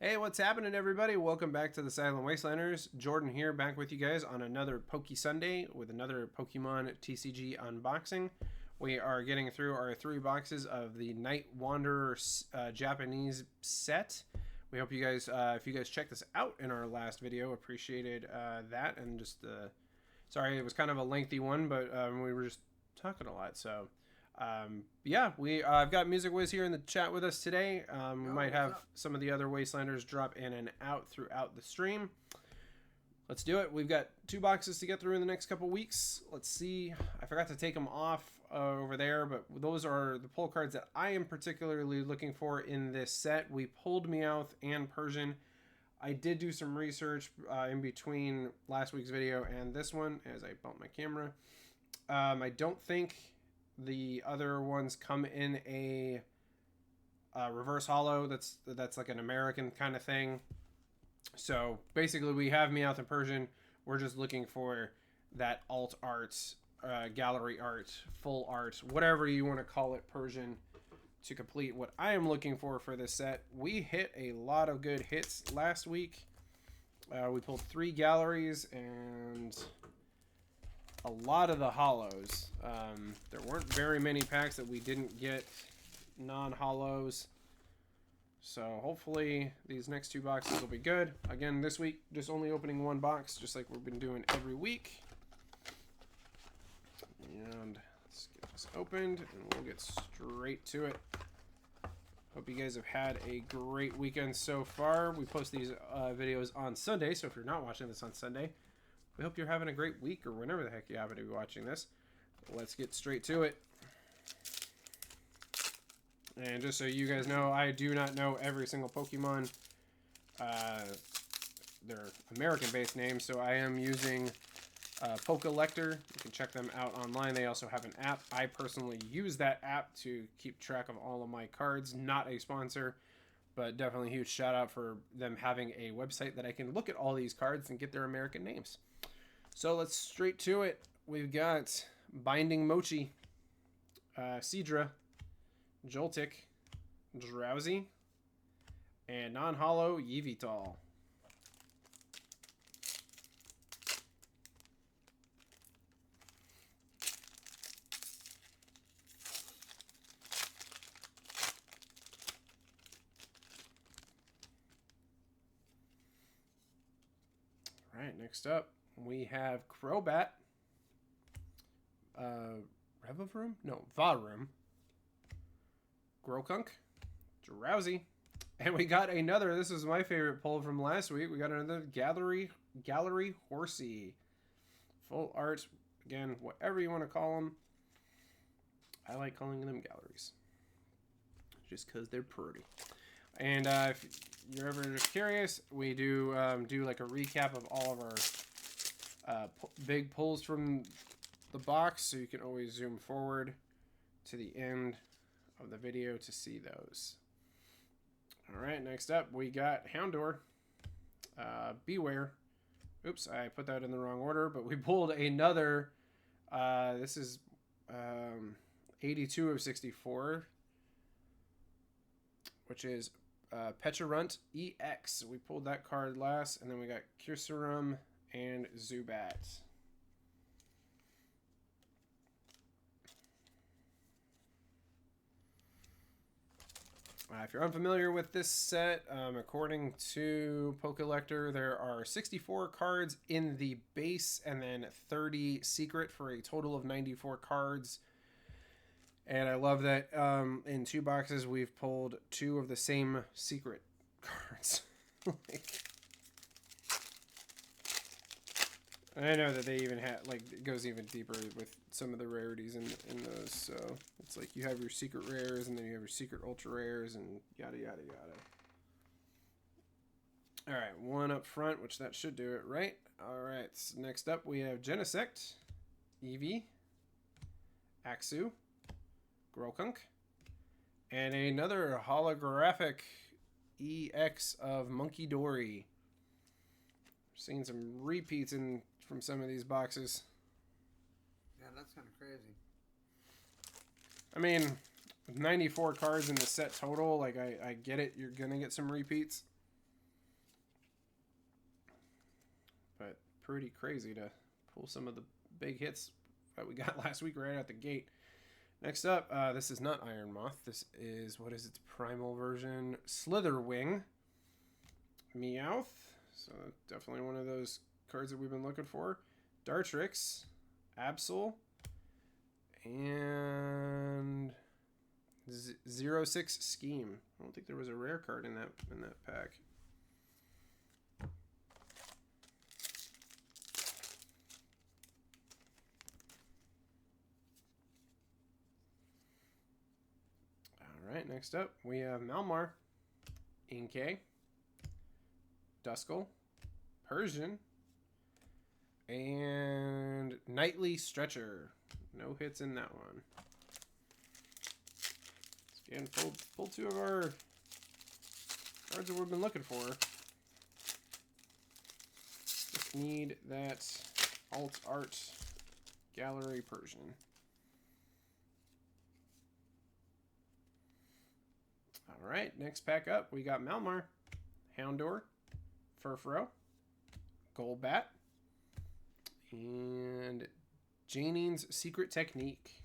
Hey, what's happening, everybody? Welcome back to the Silent Wastelanders. Jordan here, back with you guys on another Poke Sunday with another Pokemon TCG unboxing. We are getting through our 3 boxes of the Night Wanderer Japanese set. We hope you guys, if you guys checked this out in our last video, appreciated that. And just, sorry, it was kind of a lengthy one, but we were just talking a lot, so... yeah, I've got Music Wiz here in the chat with us today. We might have some of the other Wastelanders drop in and out throughout the stream. Let's do it. We've got 2 boxes to get through in the next couple weeks. Let's see. I forgot to take them off over there, but those are the pull cards that I am particularly looking for in this set. We pulled Meowth and Persian. I did do some research in between last week's video and this one as I bumped my camera. I don't think the other ones come in a reverse holo. That's like an American kind of thing. So basically, we have Meowth and Persian. We're just looking for that alt art, gallery art, full art, whatever you want to call it, Persian, to complete what I am looking for this set. We hit a lot of good hits last week. We pulled 3 galleries and a lot of the holos. There weren't very many packs that we didn't get non-holos. So hopefully these next 2 boxes will be good. Again, this week, just only opening 1 box, just like we've been doing every week. And let's get this opened, and we'll get straight to it. Hope you guys have had a great weekend so far. We post these videos on Sunday, so if you're not watching this on Sunday, we hope you're having a great week or whenever the heck you happen to be watching this. Let's get straight to it. And just so you guys know, I do not know every single Pokemon. They're American-based names, so I am using Pokelector. You can check them out online. They also have an app. I personally use that app to keep track of all of my cards. Not a sponsor, but definitely a huge shout out for them having a website that I can look at all these cards and get their American names. So let's straight to it. We've got Binding Mochi, Seadra, Joltik, Drowsy, and non-holo Yveltal. All right, next up we have Crobat, Revavroom? No, Varum, Grokunk, Drowsy, and we got another, this is my favorite pull from last week, we got another Gallery Horsey. Full art, again, whatever you want to call them. I like calling them galleries, just because they're pretty. And if you're ever just curious, we do like a recap of all of our big pulls from the box, so you can always zoom forward to the end of the video to see those. All right, next up we got Houndour, Beware. Oops, I put that in the wrong order, but we pulled another. This is 82 of 64, which is Pecharunt EX. We pulled that card last, and then we got Cursorum and Zubat. If you're unfamiliar with this set, according to Pokelector, there are 64 cards in the base and then 30 secret for a total of 94 cards. And I love that in 2 boxes we've pulled 2 of the same secret cards. I know that they even have, like, it goes even deeper with some of the rarities in those. So it's like you have your secret rares, and then you have your secret ultra rares, and yada yada yada. All right, 1 up front, which that should do it, right? All right, so next up we have Genesect, Eevee, Axew, Grokunk, and another holographic EX of Munkidori. Seeing some repeats from some of these boxes. Yeah, that's kind of crazy. I mean, with 94 cards in the set total, like I get it. You're gonna get some repeats. pretty crazy to pull some of the big hits that we got last week right out the gate. Next up, this is not Iron Moth. This is, what is its primal version? Slitherwing. Meowth. So definitely one of those cards that we've been looking for. Dartrix. Absol. And 06 Scheme. I don't think there was a rare card in that pack. Alright, next up we have Malmar, Inkay, Duskull, Persian, and Nightly Stretcher. No hits in that one. Again, pull two of our cards that we've been looking for. Just need that alt art gallery Persian. Alright, next pack up, we got Malmar, Houndour, Furfrou, Golbat, and Janine's Secret Technique.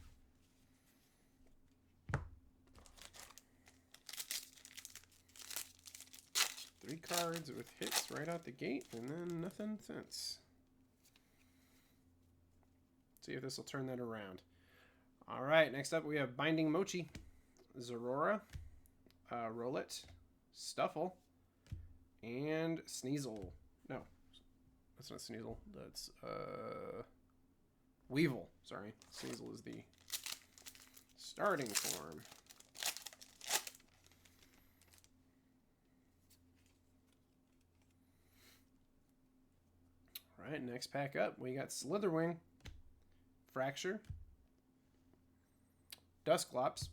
3 cards with hits right out the gate, and then nothing since. See if this will turn that around. Alright, next up we have Binding Mochi, Zorora, Rowlet, Stuffle, and Sneasel. No, that's not Sneasel. That's Weevil. Sorry, Sneasel is the starting form. All right, next pack up, we got Slitherwing, Fracture, Dusclops,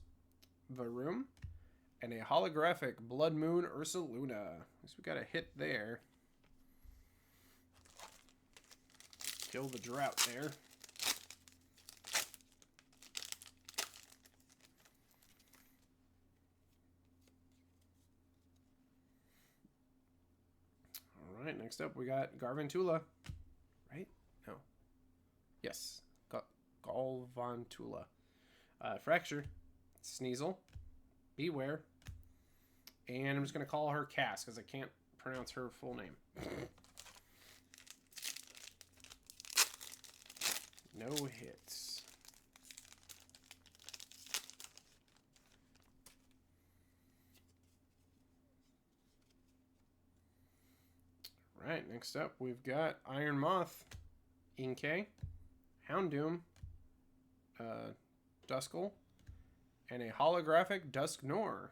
Varoom, and a holographic Blood Moon Ursaluna. At least we got a hit there. Kill the drought there. All right, next up we got Garvantula. Right? No. Yes. Galvantula. Fracture. Sneasel. Beware. And I'm just going to call her Cass because I can't pronounce her full name. No hits. Right, next up we've got Iron Moth, Inkay, Houndoom, Duskull, and a holographic Dusknoir.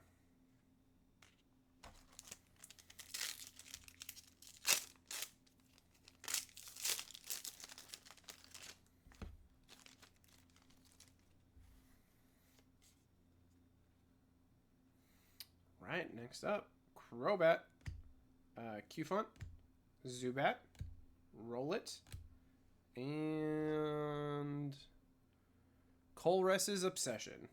Right, next up, Crobat, Cufant, Zubat, Rowlet, and Colress's Obsession.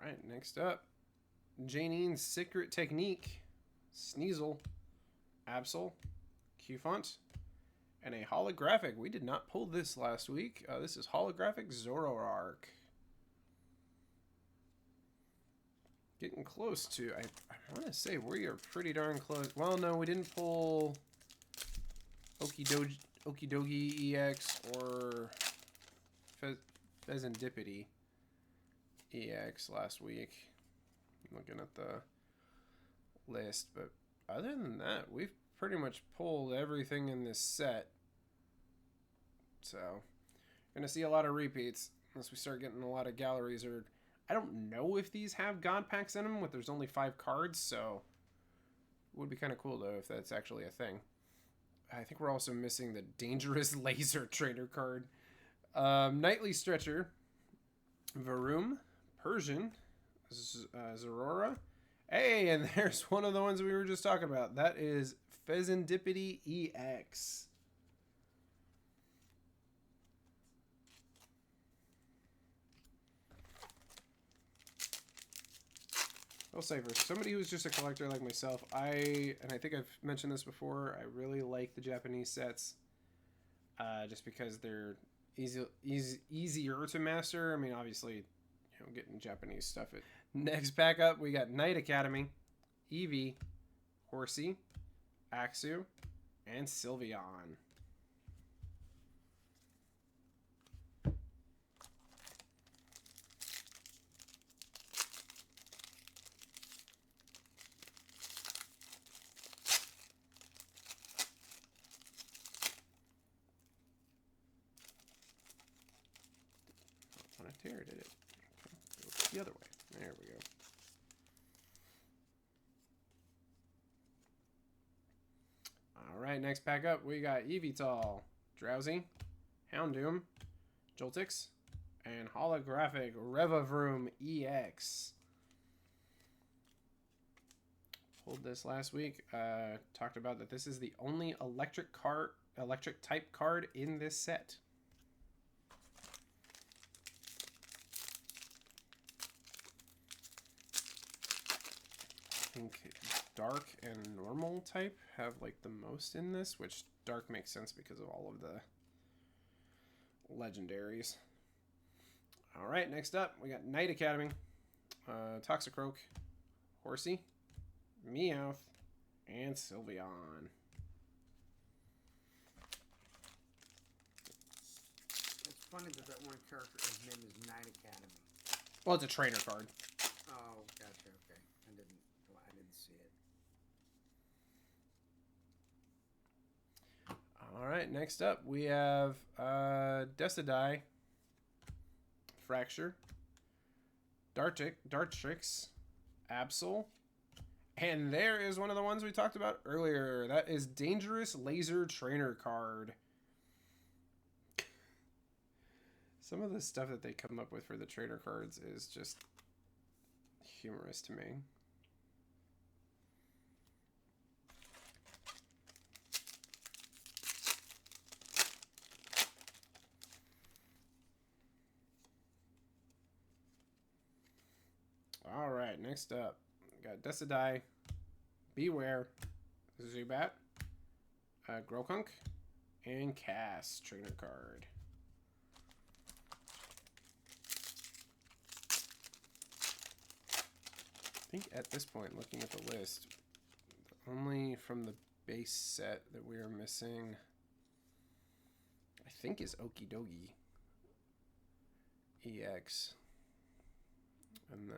Right, next up, Janine's Secret Technique, Sneasel, Absol, Cufant, and a holographic. We did not pull this last week. This is holographic Zoroark. Getting close to, I want to say we are pretty darn close. Well, no, we didn't pull Okidogi EX or Pheasantipity EX last week. I'm looking at the list, but other than that, we've pretty much pulled everything in this set. So, gonna see a lot of repeats unless we start getting a lot of galleries. Or I don't know if these have God packs in them. There's only 5 cards, so it would be kind of cool though if that's actually a thing. I think we're also missing the Dangerous Laser Trainer card. Nightly Stretcher, Varoom, Persian, Zorora. Hey, and there's one of the ones we were just talking about. That is Pheasantipity EX. I'll say for somebody who's just a collector like myself, I think I've mentioned this before, I really like the Japanese sets, just because they're easier to master. I mean, obviously, getting Japanese stuff. Next pack up, we got Knight Academy, Eevee, Horsey, Axew, and Sylveon. Tear, did it? Okay. The other way. There we go. All right, next pack up, we got Evital, Drowsy, Houndoom, Joltix, and holographic Revavroom EX. Pulled this last week. Talked about that this is the only electric type card in this set. I think dark and normal type have like the most in this, which dark makes sense because of all of the legendaries. All right, next up we got Knight Academy, Toxicroak, Horsey, Meowth, and Sylveon. It's funny that one character, his name is Knight Academy. Well, it's a trainer card. Oh, gotcha. Okay, I didn't see it. All right, next up we have Decidueye, Fracture, Dartrix, Absol, and there is one of the ones we talked about earlier. That is Dangerous Laser Trainer card. Some of the stuff that they come up with for the trainer cards is just humorous to me. All right, next up, we got Decidueye, Beware, Zubat, Grokunk, and Cass trainer card. I think at this point, looking at the list, only from the base set that we are missing, I think, is Okidogi EX. And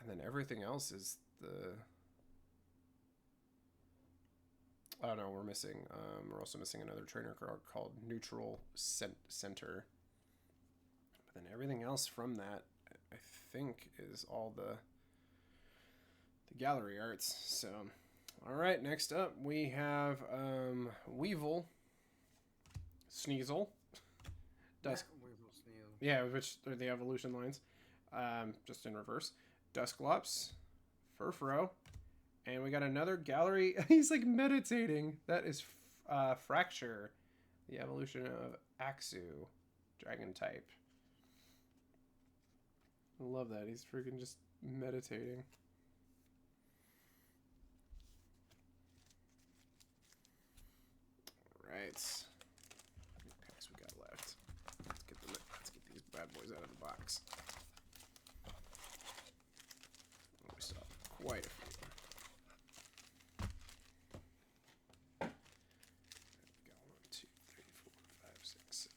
then everything else is the... Oh no, we're missing. We're also missing another trainer card called Neutral Center. But then everything else from that, I think, is all the gallery arts. So, all right, next up we have Weevil, Sneasel, Dusk. Weevil, Sneasel. Yeah, which are the evolution lines, just in reverse. Dusclops, Furfrou, and we got another gallery. He's like meditating. That is Fracture, the evolution of Axew, dragon type. I love that. He's freaking just meditating. Right. How many packs we got left? Let's get these bad boys out of the box. Oh, we still have quite a few. We got 1, 2, 3, 4, 5, 6,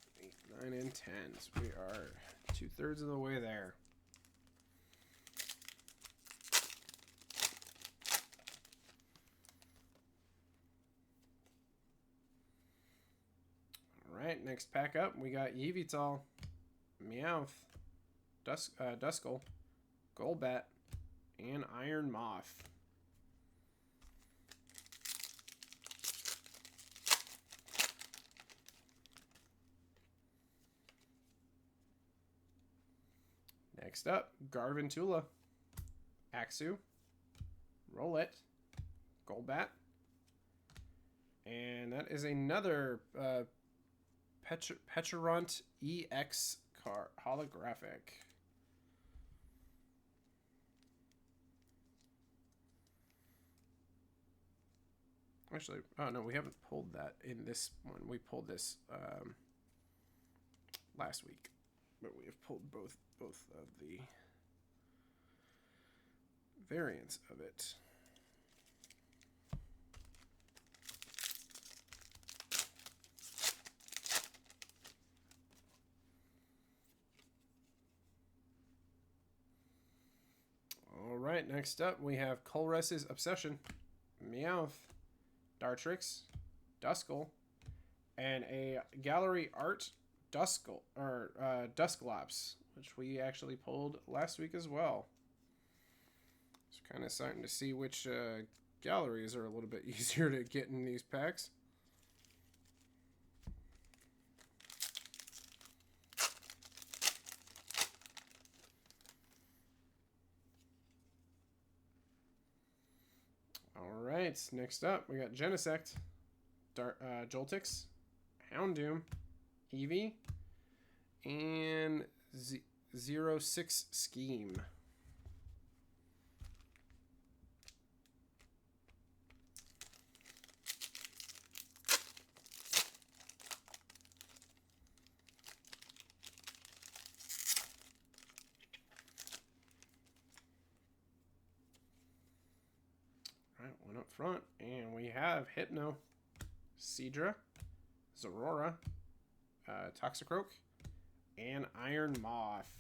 7, 8, 9, and 10. So we are 2/3 of the way there. Alright, next pack up, we got Yveltal, Meowth, Duskull, Golbat, and Iron Moth. Next up, Garvantula, Axew, Rowlet, Golbat, and that is another Pecharunt EX card, holographic. Actually, oh no, we haven't pulled that in this one. We pulled this last week, but we have pulled both of the variants of it. All right, next up we have Colress's Obsession, Meowth, Dartrix, Duskull, and a Gallery Art Dusclops, which we actually pulled last week as well. It's kind of starting to see which galleries are a little bit easier to get in these packs. Alright, next up we got Genesect, Joltix, Houndoom, Eevee, and 06 Scheme. Alright, one up front, and we have Hypno, Seadra, Zorora, Toxicroak, and Iron Moth.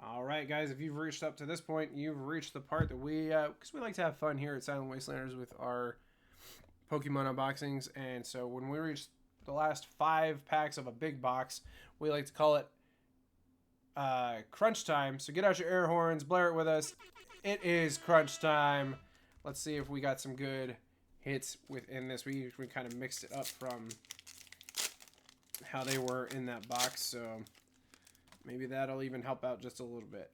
Alright guys, if you've reached up to this point, you've reached the part that we, because we like to have fun here at Silent Wastelanders with our Pokemon unboxings, and so when we reach the last 5 packs of a big box, we like to call it crunch time. So get out your air horns, blare it with us. It is crunch time. Let's see if we got some good hits within this. We kind of mixed it up from how they were in that box, so maybe that'll even help out just a little bit.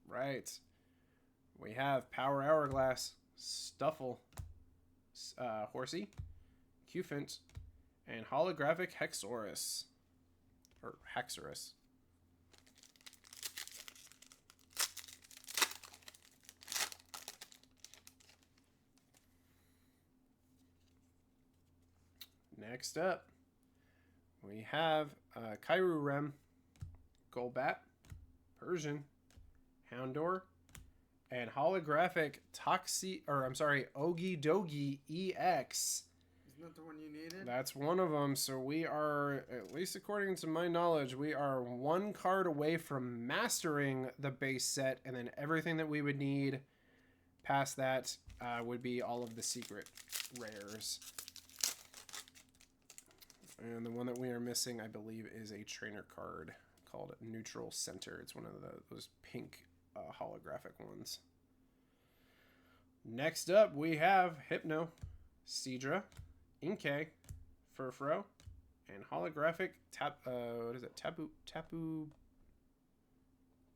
Right. We have Power Hourglass, Stuffle, Horsey, Cufant, and Holographic Hexorus. Or Hexorus. Next up, we have Kyurem, Golbat, Persian, Houndour, and Holographic Ogie Dogie EX. Isn't that the one you needed? That's one of them. So we are, at least according to my knowledge, we are 1 card away from mastering the base set, and then everything that we would need past that would be all of the secret rares. And the one that we are missing, I believe, is a trainer card called Neutral Center. It's one of those pink holographic ones. Next up, we have Hypno, Seadra, Inkay, Furfrou, and holographic Tapu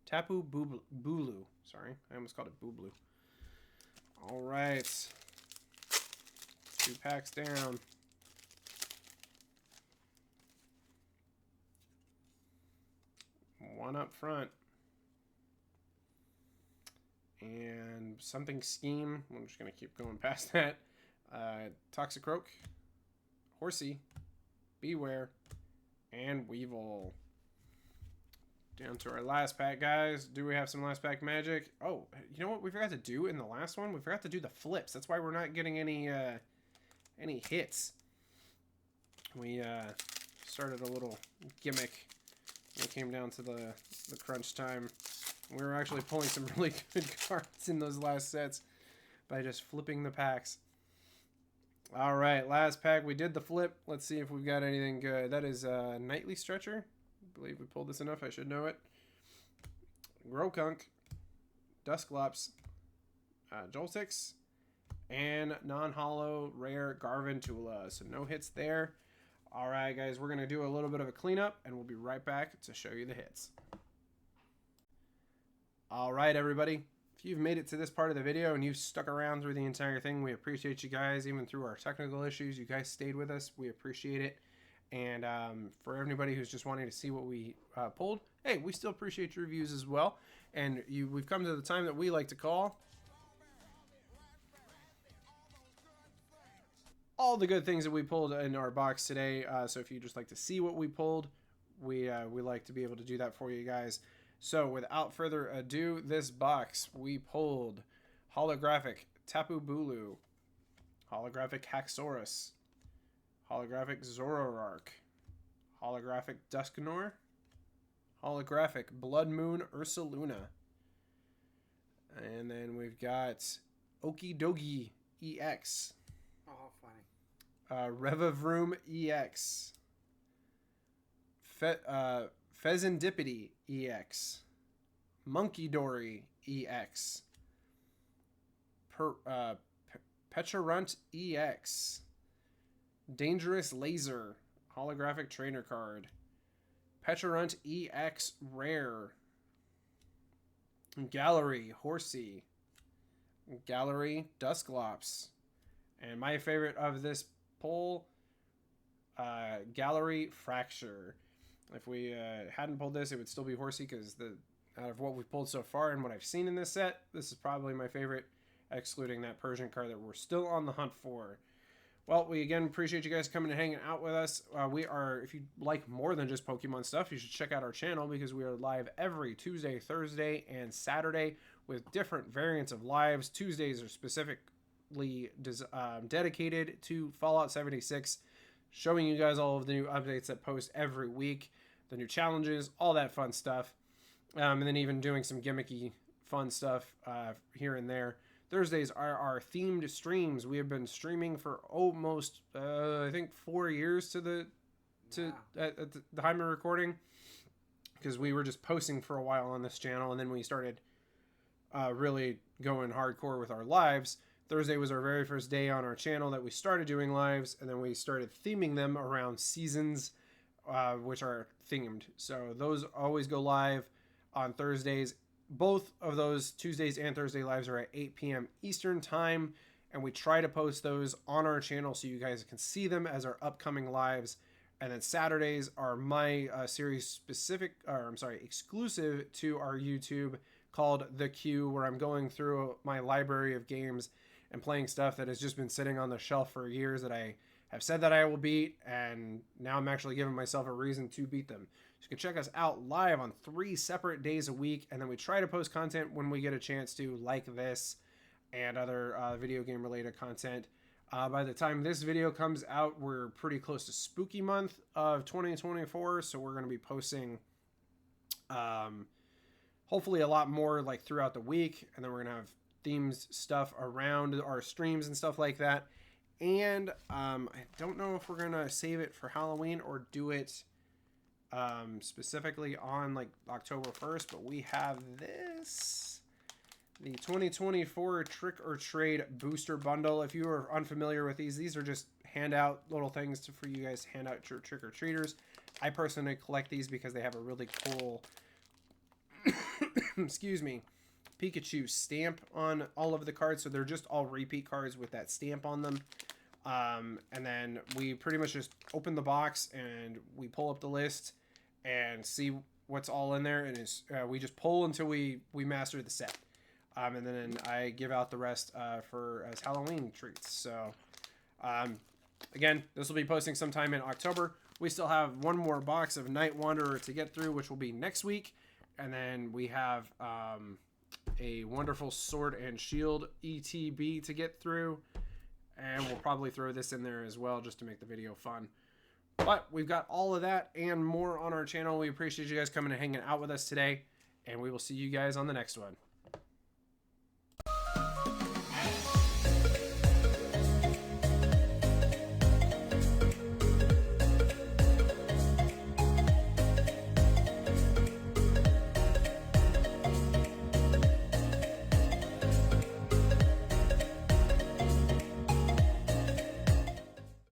Bulu. Sorry, I almost called it Booblu. All right, 2 packs down. One up front. And something Scheme. I'm just going to keep going past that. Toxicroak, Horsey, Beware, and Weevil. Down to our last pack, guys. Do we have some last pack magic? Oh, you know what we forgot to do in the last one? We forgot to do the flips. That's why we're not getting any hits. We started a little gimmick when it came down to the crunch time. We were actually pulling some really good cards in those last sets by just flipping the packs. All right, last pack. We did the flip. Let's see if we've got anything good. That is Nightly Stretcher. I believe we pulled this enough. I should know it. Grokunk, Dusclops, Joltix, and non-hollow rare Garvantula. So no hits there. All right, guys, we're going to do a little bit of a cleanup, and we'll be right back to show you the hits. All right, everybody. If you've made it to this part of the video and you've stuck around through the entire thing, we appreciate you guys. Even through our technical issues, you guys stayed with us. We appreciate it. And for everybody who's just wanting to see what we pulled, hey, we still appreciate your reviews as well. And we've come to the time that we like to call all the good things that we pulled in our box today. So if you just like to see what we pulled, we like to be able to do that for you guys. So without further ado, this box we pulled holographic Tapu Bulu, holographic Haxorus, holographic Zoroark, holographic Dusknoir, holographic Blood Moon Ursaluna, and then we've got Okidogi EX, Oh, funny. Revavroom EX, Fezandipity EX, Monkey Dory EX, Pecharunt EX, Dangerous Laser holographic trainer card, Pecharunt EX Rare, Gallery Horsey, Gallery Dusclops, and my favorite of this pull, Gallery Fracture. If we hadn't pulled this, it would still be Horsey, because out of what we've pulled so far and what I've seen in this set, this is probably my favorite, excluding that Persian card that we're still on the hunt for. Well, we again appreciate you guys coming and hanging out with us. If you like more than just Pokemon stuff, you should check out our channel, because we are live every Tuesday, Thursday, and Saturday with different variants of lives. Tuesdays are specifically dedicated to Fallout 76, showing you guys all of the new updates that post every week, the new challenges, all that fun stuff, and then even doing some gimmicky fun stuff here and there. Thursdays are our themed streams. We have been streaming for almost, I think, 4 years at the time of recording, because we were just posting for a while on this channel, and then we started really going hardcore with our lives. Thursday was our very first day on our channel that we started doing lives, and then we started theming them around seasons, which are themed. So those always go live on Thursdays. Both of those Tuesdays and Thursday lives are at 8 p.m. Eastern time, and we try to post those on our channel so you guys can see them as our upcoming lives. And then Saturdays are my series exclusive to our YouTube, called The Queue, where I'm going through my library of games and playing stuff that has just been sitting on the shelf for years that I have said that I will beat, and now I'm actually giving myself a reason to beat them. So you can check us out live on 3 separate days a week, and then we try to post content when we get a chance to, like this and other video game related content. By the time this video comes out, we're pretty close to Spooky Month of 2024, so we're going to be posting hopefully a lot more like throughout the week, and then we're going to have themes stuff around our streams and stuff like that. And I don't know if we're going to save it for Halloween or do it specifically on like October 1st, but we have the 2024 Trick or Trade Booster Bundle. If you are unfamiliar with these are just handout little things for you guys to hand out to trick or treaters. I personally collect these because they have a really cool excuse me, Pikachu stamp on all of the cards, so they're just all repeat cards with that stamp on them. And then we pretty much just open the box and we pull up the list and see what's all in there, and we just pull until we master the set, and then I give out the rest as Halloween treats. So again, this will be posting sometime in October. We still have one more box of Night Wanderer to get through, which will be next week, and then we have a wonderful Sword and Shield ETB to get through, and we'll probably throw this in there as well just to make the video fun. But we've got all of that and more on our channel. We appreciate you guys coming and hanging out with us today, and we will see you guys on the next one.